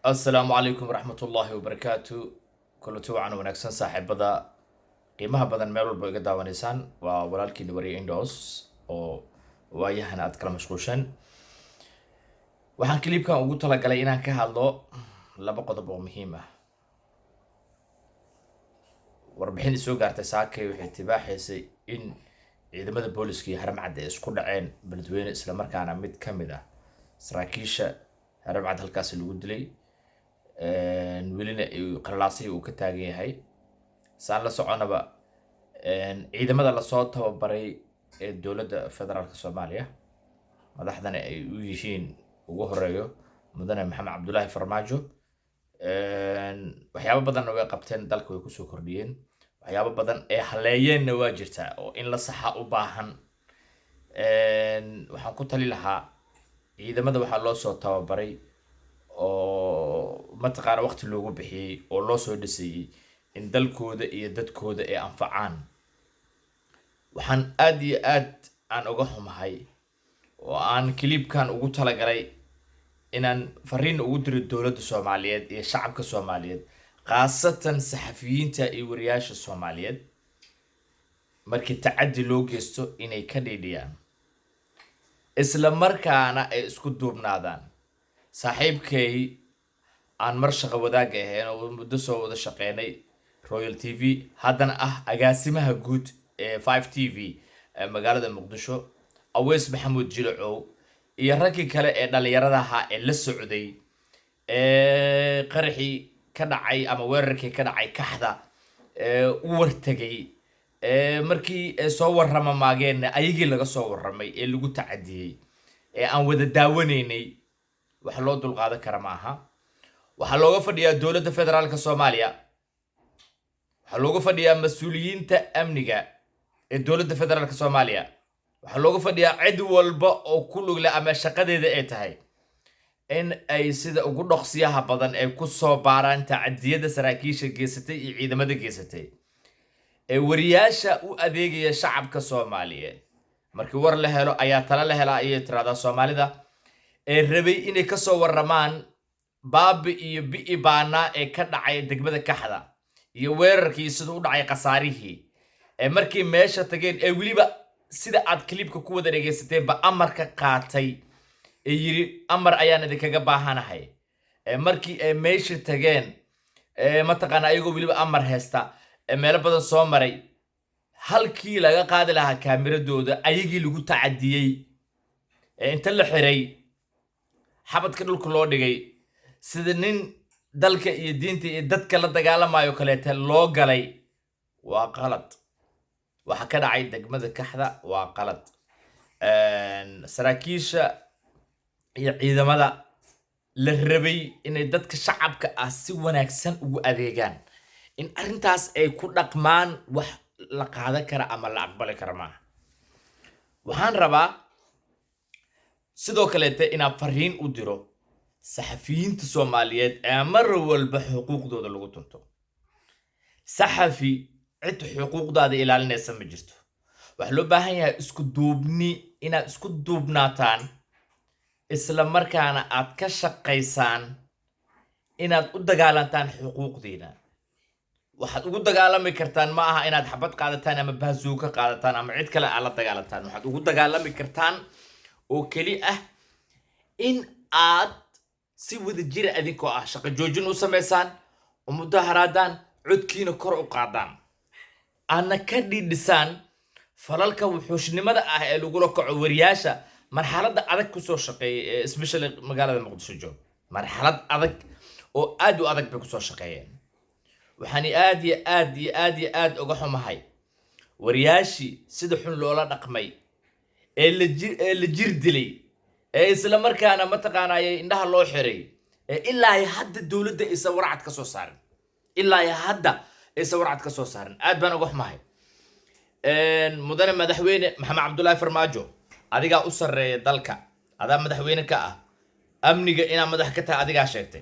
السلام عليكم ورحمة الله وبركاته. كل توعنا ونكسن صاحبة qiimaha badan meel walba iga daawanaysaan waa walaalkiina wariye Indos oo waayahan aad kala mashquulshan. Waxaan clipkan ugu talagalay inaan ka hadlo laba qodob oo muhiim ah. Warbixin soo gaartay saakay waxay tibaaxaysay in ciidamada booliska iyo haramcad ay isku dhaceen Beledweyne isla markaana mid ka mid ah saraakiisha haramcad halkaas lagu dilay welina qalaasay uu ka taagan yahay. saan la soconaba ciidamada la soo tababaray ee dowladda federaalka Soomaaliya madaxdana ay u yihiin ugu horeeyo mudane Maxamed Cabdullaahi Farmaajo waxyaabo badan way qabteen dalka way ku soo kordhiyeen waxyaabo badan ee haleeyeenna waa jirta oo in la saxa u baahan waxaan ku tali lahaa ciidamada waxa loo soo tababaray oo mataqaana waqti loogu bixiyay oo loo soo dhisay in dalkooda iyo dadkooda ay anfacaan. waxaan aad iyo aad aan uga xumahay oo aan clipkan ugu talagalay inaan fariin ugu diro dowladda Soomaaliyeed iyo shacabka Soomaaliyeed qaasatan saxafiyiinta iyo wariyaasha Soomaaliyeed markii tacaddi loo geysto inay ka dhigayaan isla markaana ay isku duubnaadaan. saaxiibkay aan mar shaqo wadaag ahayn oo muddo soo wada shaqeynay Royal TV haddana ah agaasimaha guud ee 5TV magaalada Muqdisho Aweys Maxamuud Jilocow iyo ragii kale ee dhalinyarada ahaa ee la socday qaraxii ka dhacay ama weerarkii ka dhacay kaxda u wartagay markii soo warrama maageen ayagii laga soo warramay ee lagu tacadiyay ee aan wada daawanaynay wax loo dulqaadan kara maaha. waxa looga fadhiyaa dowladda federaalka Soomaaliya waxa looga fadhiyaa mas'uuliyiinta amniga ee dowladda federaalka Soomaaliya waxa looga fadhiyaa cid walba oo ku lug leh ama shaqadeeda ay tahay in ay sida ugu dhaqsiyaha badan ay ku soo baaraan tacadiyada saraakiisha geysatay iyo ciidamada geysatay ee wariyaasha u adeegaya shacabka Soomaaliyeed. markii war la helo ayaa tala la helaa ayay tiraahdaa Soomaalida ee rabay inay ka soo warramaan baabi iyo bi'i baana ee ka dhacay degmada kaxda iyo weerarkii sidoo u dhacay qasaarihii markii meesha tageen ee waliba sida aad clipka ku wada dhageysatay ba amarka qaatay ee yiri amar ayaan idinkaga baahanahay markii ay meesha tageen mataqaana ayagoo waliba amar haysta meel badan soo maray halkii laga qaadi lahaa kaamiradooda ayagii lagu tacadiyay inta la xiray xabadka dhulka loo dhigay sida nin dalka iyo diinta iyo dadka la dagaalamayo kaleeta loo galay waa qalad. waxa ka dhacay degmada kaxda waa qalad. saraakiisha iyo ciidamada la rabay inay dadka shacabka ah si wanaagsan ugu adeegaan in arintaas ay ku dhaqmaan wax la qaadan kara ama la aqbali kara maaha. waxaan rabaa sidoo kaleeta inaan fariin u diro saxafiyiinta Soomaaliyeed ee mar walba xuquuqdooda lagu tunto. saxafi cid xuquuqdaada ilaalinaysa ma jirto. waxa loo baahan yahay isku duubni inaad isku duubnaataan isla markaana aad ka shaqaysaan inaad u dagaalantaan xuquuqdiina. waxaad ugu dagaalami kartaan ma aha inaad xabad qaadataan ama baasuuka qaadataan ama cid kale aad la dagaalantaan. waxaad ugu dagaalami kartaan oo keli ah in aad si wada jir adinkoo ah shaqo joojin u sameysaan oo mudaharaadaan codkiina kor u qaadaan ana ka dhidhisaan falalka wuxuushnimada ah ee lagu kaco wariyaasha marxaladda adag ku soo shaqeeyay especially magaalada Muqdisho joog marxalad adag oo aad u adag bay ku soo shaqeeyeen. waxaan aad uga xumahay wariyaashii sida xun loola dhaqmay ee la jir dilay isla markaana mataqaanay indhaha loo xiray ilaa hadda dowladda ay warcad ka soo saarin aad baan uga xumahay. mudane madaxweyne Maxamed Cabdullaahi Farmaajo adiga u sareeya dalka adaa madaxweyne ka ah amniga ina madax ka tahay adiga sheegtay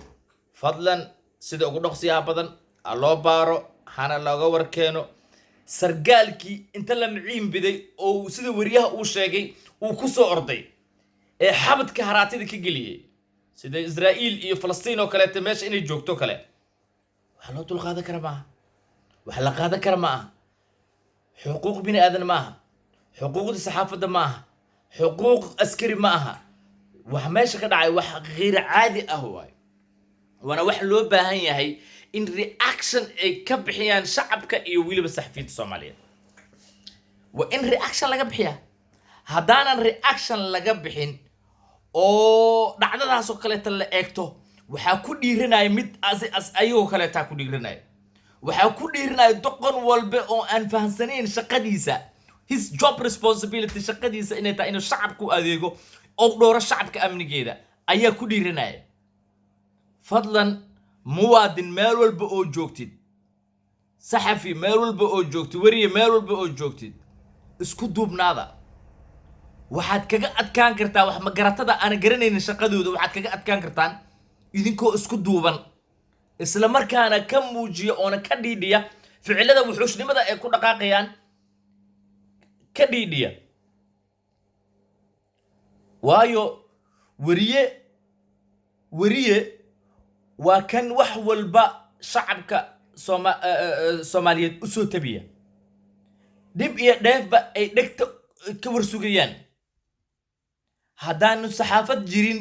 fadlan sida ugu dhaqsiyaha badan loo baaro hana looga warkeeno sargaalkii inta la miciin biday oo sida wariyaha uu sheegay uu ku soo orday xabadka haraatida ka geliyay sida Israa'iil iyo Falastiin oo kale meesha inay joogto kale waxa loo dul qaadan kara maaha waxa la qaadan kara maaha xuquuq bini aadan maaha xuquuqda saxaafadda maaha xuquuq askari maaha waxa meesha ka dhacay wax غير caadi ah waana wax loo baahan yahay in reaction ay ka bixiyaan shacabka iyo waliba saxafiyiinta Soomaaliyeed wa in reaction laga bixiyaa haddaanan reaction laga bixin oo dhacdadaas oo kale la eegto waxa ku dhiiranay mid ayuu kale taa ku dhiiranay waxa ku dhiiranay doqon walba oo aan fahansaneyn shaqadiisa his job responsibility shaqadiisa inay tahay inuu shacabku adeego oo dhowro shacabka amnigeeda ayaa ku dhiiranay fadlan muwaadin meel walba oo joogtid saxafi meel walba oo joogtid wariye meel walba oo joogtid isku duubnaada waxaad kaga adkaan kartaa wax magaratada aan garanaynin shaqadooda waxaad kaga adkaan kartaan idinkoo isku duuban isla markaana ka muujiyo oo ka dhiidhiya ficilada wuxuushnimada ay ku dhaqaaqayaan ka dhiidhiya waayo wariye waa kan wax walba shacabka Soomaaliyeed u soo tabiya dib iyo dheefba ay dhegta ka warsugayaan haddaanu saxaafad jirin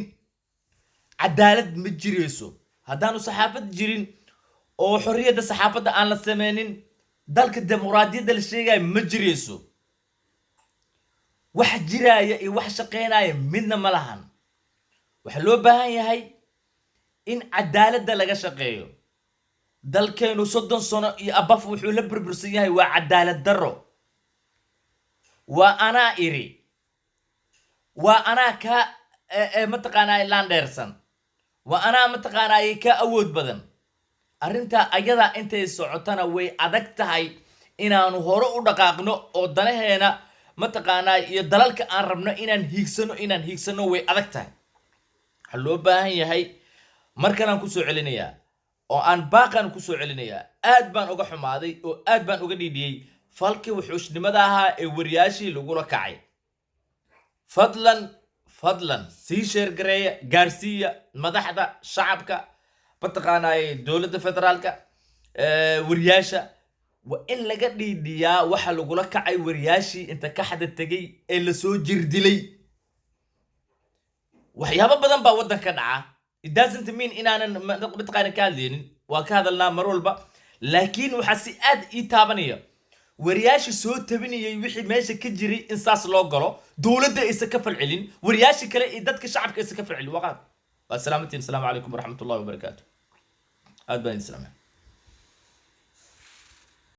cadaalad ma jirayso haddaanu saxaafad jirin oo xorriyadda saxaafadda aan la sameynin dalka dimuqraadiyadda la sheegay ma jirayso wax jiraaya iyo wax shaqeynaya midna ma lahan waxa loo baahan yahay in cadaaladda laga shaqeeyo dalkeenu 30 sano iyo abaf wuxuu la burbursan yahay waa cadaalad darro waa anaa iri waa anaa ka mataqaanaa Landerson waa anaa mataqaanaa ka awood badan arinta ayada intay socotana way adag tahay inaanu hore u dhaqaaqno oo danaheena mataqaanaa iyo dalalka aan rabno inaan hiigsano way adag tahay waxa loo baahan yahay markan aan ku soo celinayaa oo aan baaqan ku soo celinayaa aad baan uga xumaaday oo aad baan uga dhiidhiyay falkii wuxuushnimada ahaa ee wariyaashii lagu la kacay fadlan sii sheer gareeya gaarsiiya madaxda shacabka mataqaanaa dawladda federaalka wariyaasha wa in laga dhiidhiyaa waxa lagu la kacay wariyaashii inta ka xada tagay ee la soo jirdilay waxyaabo badan baa wadanka dhaca it doesn't mean inaanan mataqaanaa ka hadlaynin waa ka hadalnaa mar walba laakiin waxa si aad ii taabanaya wariyaashi soo tabinayay wixii meesha ka jiray in saas loo galo dawladda aysan ka falcelin wariyaashi kale iyo dadka shacabka aysan ka falcelin waqad wa salaamatiin assalamu alaykum wa rahmatullahi wa barakatuh aad baan islaamay